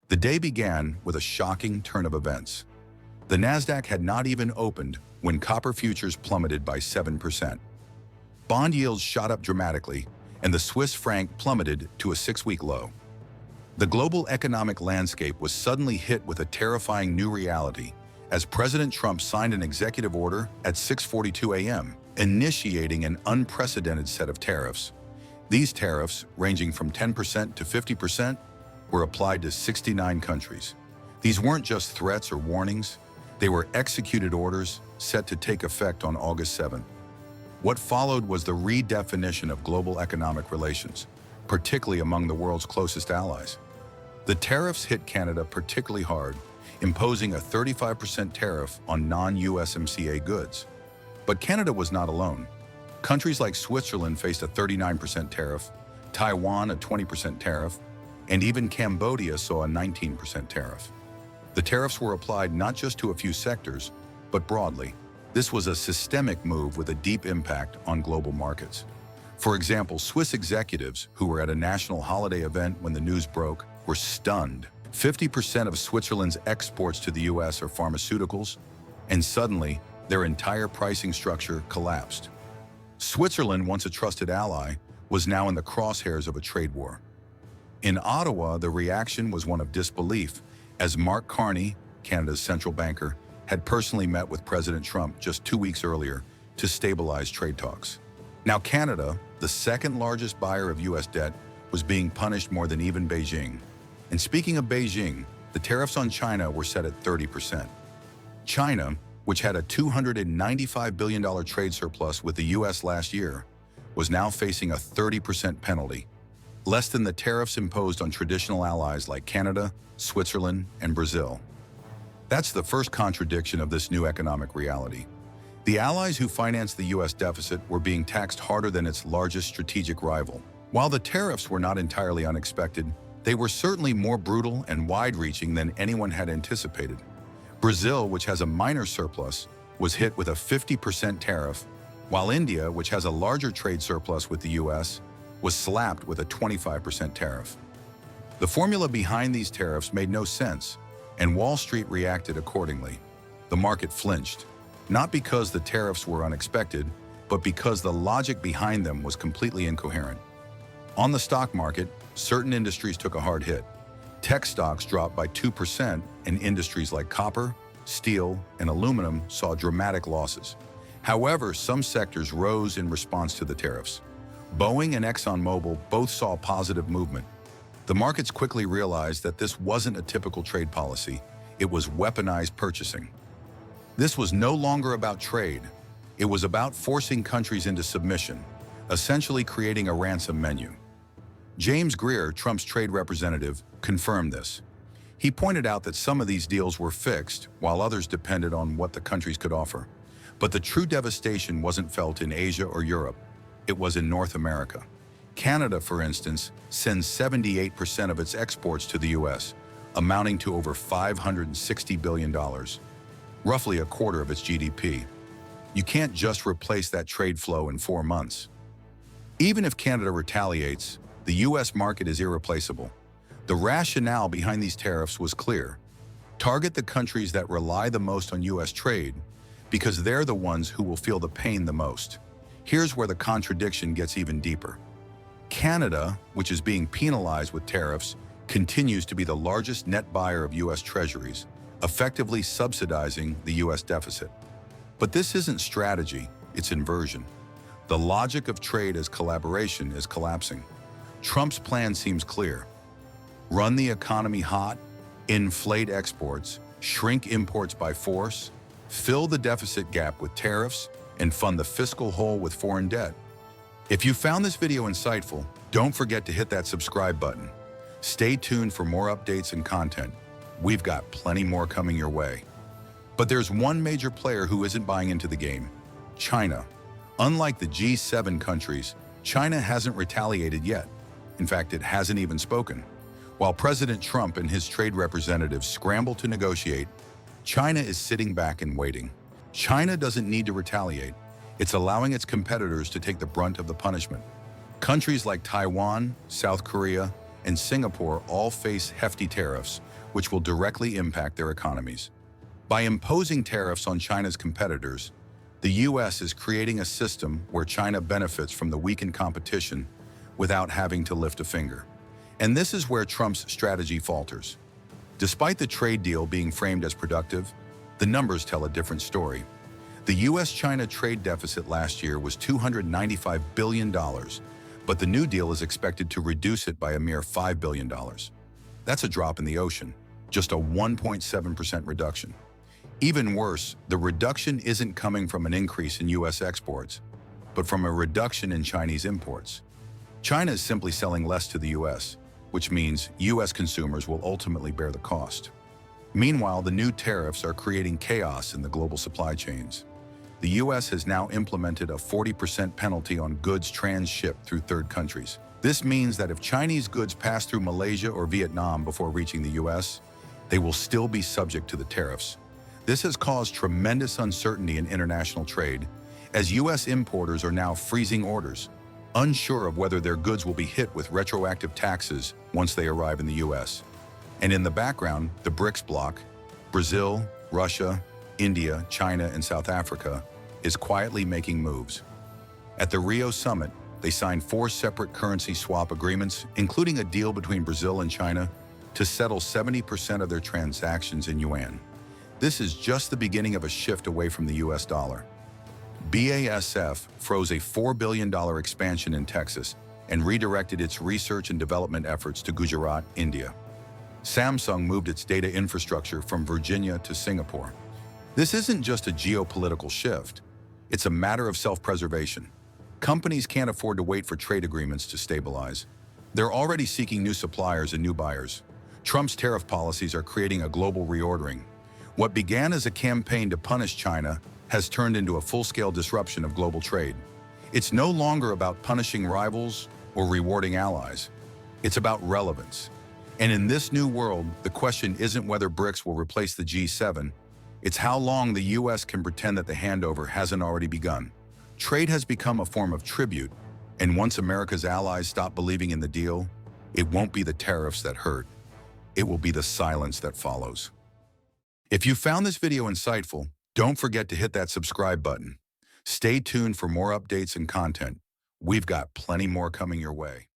The day began with a shocking turn of events. The Nasdaq had not even opened when copper futures plummeted by 7%. Bond yields shot up dramatically, and the Swiss franc plummeted to a 6-week low. The global economic landscape was suddenly hit with a terrifying new reality as President Trump signed an executive order at 6:42 a.m., initiating an unprecedented set of tariffs. These tariffs, ranging from 10% to 50%, were applied to 69 countries. These weren't just threats or warnings, they were executed orders set to take effect on August 7th. What followed was the redefinition of global economic relations, particularly among the world's closest allies. The tariffs hit Canada particularly hard, imposing a 35% tariff on non-USMCA goods. But Canada was not alone. Countries like Switzerland faced a 39% tariff, Taiwan a 20% tariff, and even Cambodia saw a 19% tariff. The tariffs were applied not just to a few sectors, but broadly. This was a systemic move with a deep impact on global markets. For example, Swiss executives who were at a national holiday event when the news broke were stunned. 50% of Switzerland's exports to the US are pharmaceuticals, and suddenly their entire pricing structure collapsed. Switzerland, once a trusted ally, was now in the crosshairs of a trade war. In Ottawa, the reaction was one of disbelief, as Mark Carney, Canada's central banker, had personally met with President Trump just 2 weeks earlier to stabilize trade talks. Now Canada, the second largest buyer of US debt, was being punished more than even Beijing. And speaking of Beijing, the tariffs on China were set at 30%. China, which had a $295 billion trade surplus with the US last year, was now facing a 30% penalty, less than the tariffs imposed on traditional allies like Canada, Switzerland, and Brazil. That's the first contradiction of this new economic reality. The allies who financed the US deficit were being taxed harder than its largest strategic rival. While the tariffs were not entirely unexpected, they were certainly more brutal and wide-reaching than anyone had anticipated. Brazil, which has a minor surplus, was hit with a 50% tariff, while India, which has a larger trade surplus with the US, was slapped with a 25% tariff. The formula behind these tariffs made no sense, and Wall Street reacted accordingly. The market flinched, not because the tariffs were unexpected, but because the logic behind them was completely incoherent. On the stock market, certain industries took a hard hit. Tech stocks dropped by 2%, and industries like copper, steel, and aluminum saw dramatic losses. However, some sectors rose in response to the tariffs. Boeing and ExxonMobil both saw positive movement. The markets quickly realized that this wasn't a typical trade policy, it was weaponized purchasing. This was no longer about trade, it was about forcing countries into submission, essentially creating a ransom menu. James Greer, Trump's trade representative, confirmed this. He pointed out that some of these deals were fixed, while others depended on what the countries could offer. But the true devastation wasn't felt in Asia or Europe, it was in North America. Canada, for instance, sends 78% of its exports to the US, amounting to over $560 billion, roughly a quarter of its GDP. You can't just replace that trade flow in 4 months. Even if Canada retaliates, the US market is irreplaceable. The rationale behind these tariffs was clear. Target the countries that rely the most on US trade, because they're the ones who will feel the pain the most. Here's where the contradiction gets even deeper. Canada, which is being penalized with tariffs, continues to be the largest net buyer of US treasuries, effectively subsidizing the US deficit. But this isn't strategy, it's inversion. The logic of trade as collaboration is collapsing. Trump's plan seems clear. Run the economy hot, inflate exports, shrink imports by force, fill the deficit gap with tariffs, and fund the fiscal hole with foreign debt. If you found this video insightful, don't forget to hit that subscribe button. Stay tuned for more updates and content. We've got plenty more coming your way. But there's one major player who isn't buying into the game: China. Unlike the G7 countries, China hasn't retaliated yet. In fact, it hasn't even spoken. While President Trump and his trade representatives scramble to negotiate, China is sitting back and waiting. China doesn't need to retaliate. It's allowing its competitors to take the brunt of the punishment. Countries like Taiwan, South Korea, and Singapore all face hefty tariffs, which will directly impact their economies. By imposing tariffs on China's competitors, the U.S. is creating a system where China benefits from the weakened competition without having to lift a finger. And this is where Trump's strategy falters. Despite the trade deal being framed as productive, the numbers tell a different story. The U.S.-China trade deficit last year was $295 billion, but the new deal is expected to reduce it by a mere $5 billion. That's a drop in the ocean, just a 1.7% reduction. Even worse, the reduction isn't coming from an increase in U.S. exports, but from a reduction in Chinese imports. China is simply selling less to the U.S., which means U.S. consumers will ultimately bear the cost. Meanwhile, the new tariffs are creating chaos in the global supply chains. The U.S. has now implemented a 40% penalty on goods transshipped through third countries. This means that if Chinese goods pass through Malaysia or Vietnam before reaching the U.S., they will still be subject to the tariffs. This has caused tremendous uncertainty in international trade, as U.S. importers are now freezing orders, unsure of whether their goods will be hit with retroactive taxes once they arrive in the U.S. And in the background, the BRICS bloc, Brazil, Russia, India, China, and South Africa, is quietly making moves. At the Rio summit, they signed 4 separate currency swap agreements, including a deal between Brazil and China to settle 70% of their transactions in yuan. This is just the beginning of a shift away from the U.S. dollar. BASF froze a $4 billion expansion in Texas and redirected its research and development efforts to Gujarat, India. Samsung moved its data infrastructure from Virginia to Singapore. This isn't just a geopolitical shift. It's a matter of self-preservation. Companies can't afford to wait for trade agreements to stabilize. They're already seeking new suppliers and new buyers. Trump's tariff policies are creating a global reordering. What began as a campaign to punish China has turned into a full-scale disruption of global trade. It's no longer about punishing rivals or rewarding allies. It's about relevance. And in this new world, the question isn't whether BRICS will replace the G7. It's how long the U.S. can pretend that the handover hasn't already begun. Trade has become a form of tribute, and once America's allies stop believing in the deal, it won't be the tariffs that hurt. It will be the silence that follows. If you found this video insightful, don't forget to hit that subscribe button. Stay tuned for more updates and content. We've got plenty more coming your way.